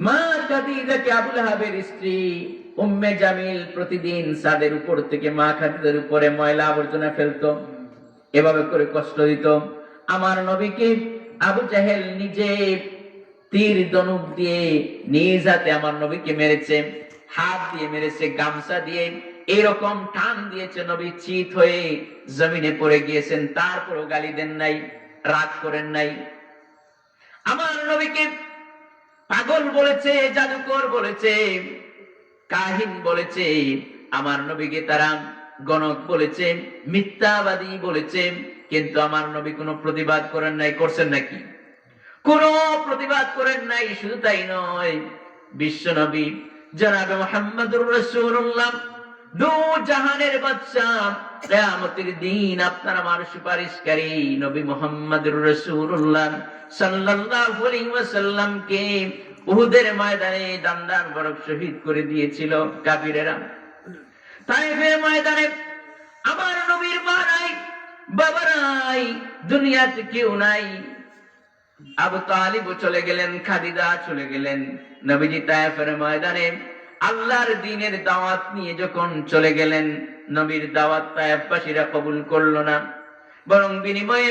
মা খাদিজাকে আবু লাহাবের স্ত্রী উম্মে জামিল প্রতিদিন ছাদের উপর থেকে মা খাদিজার উপরে ময়লা আবর্জনা ফেলতো, এভাবে করে কষ্ট দিত। আমার নবীকে আবু জাহেল নিজে তীর ধনুক দিয়ে নিজ হাতে আমার নবীকে মেরেছে, হাত দিয়ে মেরেছে, গামছা দিয়ে এরকম টান দিয়েছে, নবী চিত হয়ে জমিনে পড়ে গিয়েছেন, তারপরও গালি দেন নাই, রাগ করেন নাই। আমার নবীকে পাগল বলেছে, জাদুকর বলেছে, কাহিন বলেছে, আমার নবীকে তারা গণক বলেছে, মিথ্যাবাদী বলেছে, কিন্তু আমার নবী কোনো প্রতিবাদ করেন নাই। করছেন নাকি? কোন প্রতিবাদ করেন নাই। শুধু তাই নয়, বিশ্ব নবী জনাবে মুহাম্মদুর রাসূলুল্লাহ, দু জাহানের বাদশা, কিয়ামতের দিন আপনার আমার সুপারিশকারী নবী মুহাম্মদুর রাসূলুল্লাহ সাল্লাল্লাহু আলাইহি ওয়াসাল্লামকে উহুদের ময়দানে দান্দার বরক শহীদ করে দিয়েছিল কাফিরেরা। তায়েফের ময়দানে আমার নবীর মা নাই, বাবা নাই, দুনিয়াতে কেউ নাই। আবু তালিব চলে গেলেন, খাদিজা চলে গেলেন। নবীজি তায়েফের ময়দানে আল্লাহর দ্বীনের দাওয়াত নিয়ে যখন চলে গেলেন, নবীর দাওয়াত তায়েফবাসীরা কবুল করলো না, বরং বিনিময়ে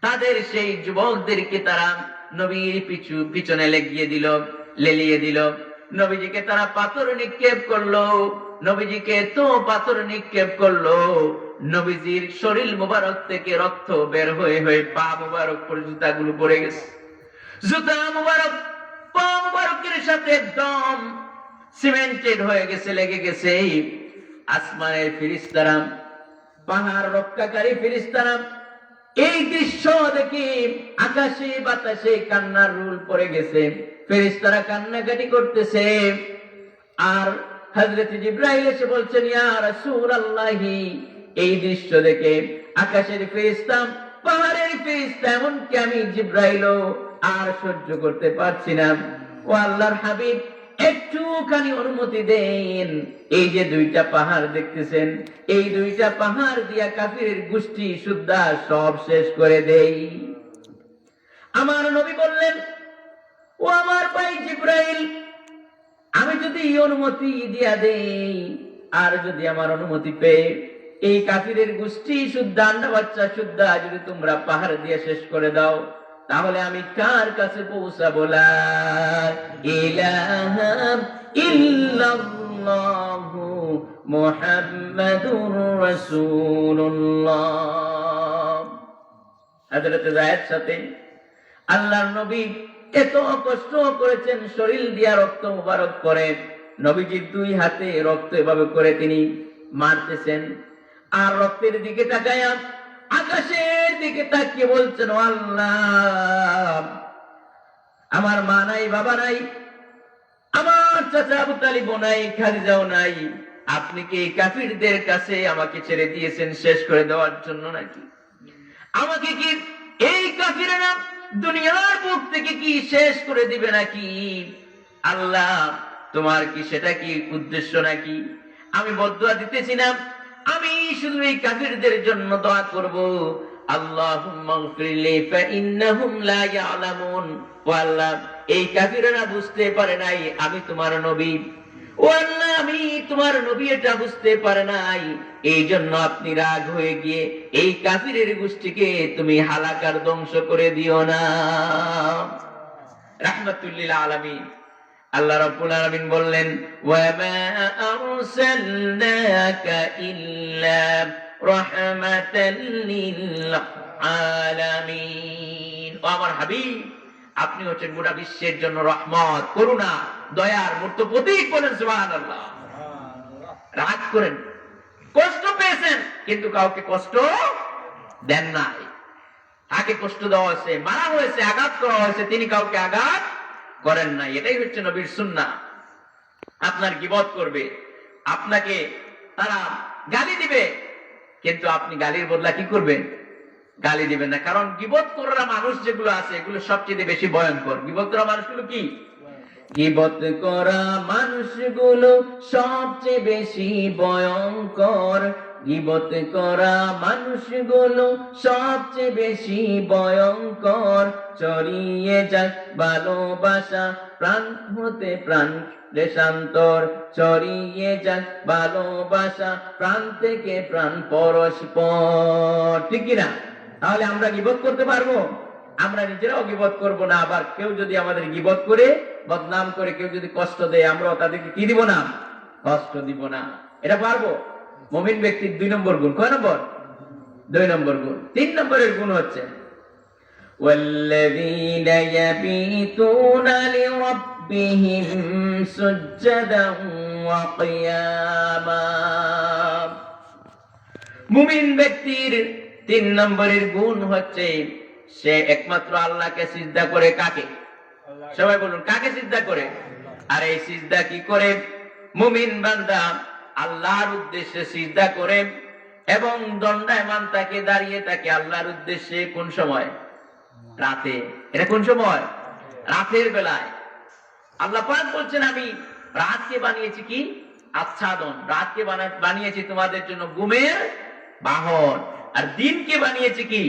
তাদের সেই যুবকদেরকে তারা নবীর পিছনে লেলিয়ে দিল। নবীজিকে তারা পাথর নিক্ষেপ করলো, নবীজিকে তো পাথর নিক্ষেপ করলো, নবীজির শরীর মুবারক থেকে রক্ত বের হয়ে হয়ে পা মুবারক পর জুতাগুলো পড়ে গেছে। জুতা মুবারক পা মুবারকের সাথে একদম সিমেন্টেড হয়ে গেছে, লেগে গেছে। আসমানের ফেরেশতারা, পাহাড় রক্ষাকারী ফেরেশতারা এই দৃশ্য দেখে আকাশে বাতাসে কান্নার রুল পড়ে গেছে। ফেরেশতারা কান্নাকাটি করতেছে। আর হযরত জিবরাইল এসে বলছেন, ইয়া রাসূলুল্লাহ, এই দৃশ্য দেখে আকাশের ফেরেশতা, পাহাড়ের ফেরেশতা, এমনকি আমি জিবরাইলও আর সহ্য করতে পারছি না। ও আল্লাহর হাবিব, একটুখানি অনুমতি দেন, এই যে দুইটা পাহাড় দেখতেছেন, এই দুইটা পাহাড় দিয়া কাফিরের গোষ্ঠী সুদ্ধা সব শেষ করে দেই। আমার নবী বললেন, ও আমার ভাই জিবরাইল, আমি যদি অনুমতি দিয়া দেই, আর যদি আমার অনুমতি পেয়ে এই কাফিরের গোষ্ঠী সুদ্ধা, আন্ডা বাচ্চা সুদ্ধা যদি তোমরা পাহাড় দিয়ে শেষ করে দাও, তাহলে আমি কার কাছে পৌঁছাবো? লা ইলাহা ইল্লাল্লাহু মুহাম্মাদুর রাসূলুল্লাহ। হযরত যায়েদ সাথে আল্লাহর নবী এত কষ্ট করেছেন, শরীর দিয়া রক্ত মুবারক করে, নবীজির দুই হাতে রক্ত এভাবে করে তিনি মারতেছেন, আর রক্তের দিকে তাকায়া আকাশের দিকে তাকিয়ে বলছেন, ও আল্লাহ, আমার মা নাই, বাবা নাই, আমার চাচা আবু তালিব নাই, খাদিজাও নাই, আপনি কি কাফিরদের কাছে আমাকে ছেড়ে দিয়েছেন শেষ করে দেওয়ার জন্য নাকি? আমাকে কি এই কাফিরেরা দুনিয়ার বুক থেকে কি শেষ করে দিবে নাকি? আল্লাহ, তোমার কি সেটা কি উদ্দেশ্য নাকি? আমি বদদুয়া দিতেছি না, আমি শুধু এই কাফিরদের জন্য দোয়া করব, আল্লাহুম্মা গফিরলি ফাইন্নাহুম লা ইয়ালামুন। ও আল্লাহ, এই কাফিররা বুঝতে পারে নাই আমি তোমার নবী। ও আল্লাহ, আমি তোমার নবী এটা বুঝতে পারে নাই, এই জন্য আপনি রাগ হয়ে গিয়ে এই কাফিরের গোষ্ঠীকে তুমি হালাকার ধ্বংস করে দিও না। রাহমাতুল লিল আলামিন। আল্লাহ রাব্বুল আলামিন বললেন, ওয়া মা আরসালনাকা ইল্লা রাহমাতাল লিল আলামিন। ও আমার হাবিব, আপনি হচ্ছেন গোটা বিশ্বের জন্য রহমত, করুণা, দয়ার মূর্ত প্রতীক। বলেন সুবহানাল্লাহ। রাগ করেন, কষ্ট পেয়েছেন, কিন্তু কাউকে কষ্ট দেন নাই। তাকে কষ্ট দেওয়া হয়েছে, মারা হয়েছে, আঘাত করা হয়েছে, তিনি কাউকে আঘাত করেন নাই। এটাই হচ্ছে নবীর সুন্নাহ। আপনার গীবত করবে, আপনাকে তারা গালি দিবে, কিন্তু আপনি গালির বদলা কি করবেন? গালি দিবেন না। কারণ গীবত করা মানুষ যেগুলো আছে, এগুলো সবচেয়ে বেশি ভয়ঙ্কর। গীবত করা মানুষগুলো কি? গীবত করা মানুষগুলো সবচেয়ে বেশি ভয়ঙ্কর। গীবত করা মানুষগুলো সবচেয়ে বেশি ভয়ঙ্কর। ছড়িয়ে যাক ভালোবাসা প্রাণ হতে প্রাণ দেশান্তর, ছড়িয়ে যাক ভালোবাসা প্রাণ থেকে প্রাণ পরস্পর। ঠিক কিনা? তাহলে আমরা গীবত করতে পারবো? আমরা নিজেরাও গীবত করব না, আবার কেউ যদি আমাদের গীবত করে বদনাম করে কেউ যদি কষ্ট দেয়, আমরাও তাদেরকে কি দিব না? কষ্ট দিব না। এটা পারবো? মুমিন ব্যক্তির 2 নম্বর গুণ। কয় নম্বর? 2 নম্বর গুণ। 3 নম্বরের গুণ হচ্ছে والذين يبيتون لربهم سجدا وقياما। মুমিন ব্যক্তির 3 নম্বরের গুণ হচ্ছে সে একমাত্র আল্লাহকে সিজদা করে। কাকে? সবাই বলুন, কাকে সিজদা করে? আর এই সিজদা কি করে? মুমিন বান্দা আল্লাহর উদ্দেশ্যে সিজদা করে এবং দণ্ডায়মান থাকে, দাঁড়িয়ে থাকে আল্লাহর উদ্দেশ্যে। কোন সময়? রাতে। এটা কোন সময়? রাতের বেলায়। আল্লাহ পাক বলছেন, আমি রাতকে বানিয়েছি কি? আচ্ছাদন। রাতকে বানিয়েছি তোমাদের জন্য ঘুমের বাহন, আর দিনকে বানিয়েছি কি?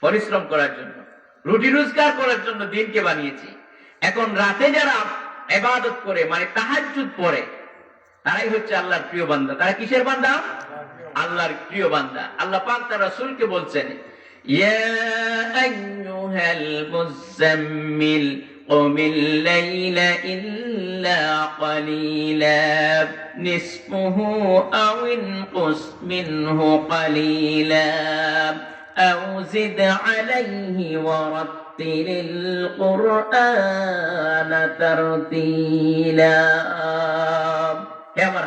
পরিশ্রম করার জন্য, রুটি রোজগার করার জন্য দিনকে বানিয়েছি। এখন রাতে যারা ইবাদত করে, মানে তাহাজ্জুদ পড়ে, তারাই হচ্ছে আল্লাহর প্রিয় বান্দা। তারা কিসের বান্দা? আল্লাহর প্রিয় বান্দা। আল্লাহ পাক তার রাসূলকে বলছেন, ইয়া আইয়ুহাল মুযাম্মিল কুমিল লাইলা ইল্লা ক্বালিলা নিসফুহু আও ইনকুস মিনহু ক্বালিলা আও জিদ আলাইহি ওয়ারাত্তিলিল কুরআনা তারতিলা। হে আমার